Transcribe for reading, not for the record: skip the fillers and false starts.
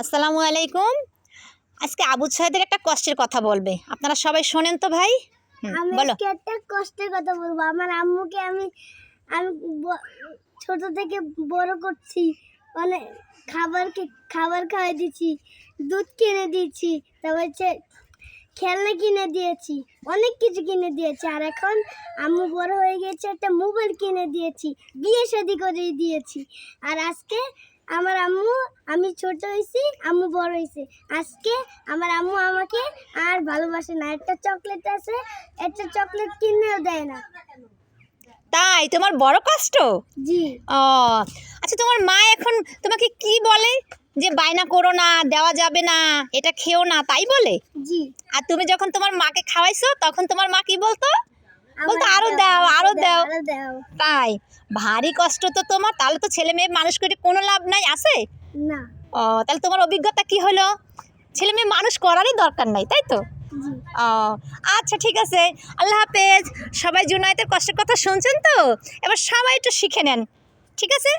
আসসালামু আলাইকুম। আজকে আবু সাইদের একটা কষ্টের কথা বলবে, আপনারা সবাই শোনেন তো ভাই। আমি বলো। আজকে একটা কষ্টের কথা বলবো। আমার আম্মুকে আমি আমি ছোট থেকে বড় করছি, অনেক খাবার খাওয়াই দিয়েছি, দুধ কিনে দিয়েছি, তারপর হচ্ছে খেলনা কিনে দিয়েছি, অনেক কিছু কিনে দিয়েছি। আর এখন আম্মু বড় হয়ে গেছে, একটা মোবাইল কিনে দিয়েছি, বিয়ে শাদী করে দিয়েছি। আর আজকে আমার আম্মু, আমি ছোট হয়েছি, আম্মু বড় হয়েছে। আজকে আমার আম্মু আমাকে আর ভালোবাসে না। একটা চকলেট আছে, একটা চকলেট কিনেও দেয় না। তাই তোমার বড় কষ্ট? জি। ও আচ্ছা, তোমার মা এখন তোমাকে কি বলে? যে বায়না করো না, দেওয়া যাবে না, এটা খেও না, তাই বলে? জি। আর তুমি যখন তোমার মাকে খাওয়াইছো তখন তোমার মা কি বলতো? বলতো আরো দাও, আরো দাও। আরো দাও। তাই ভারী কষ্ট তো তোমার। তাহলে তো ছেলে মেয়ে মানুষ করে কোনো লাভ নাই, আছে? না। ও তাহলে তোমার অভিজ্ঞতা কি হলো? ছেলে মেয়ে মানুষ করারই দরকার নাই, তাই তো? জি। ও আচ্ছা, ঠিক আছে। আল্লাহ হাফেজ। সবাই জুনায়েতের কষ্টের কথা শুনছেন তো? এবার সবাই একটু শিখে নেন, ঠিক আছে?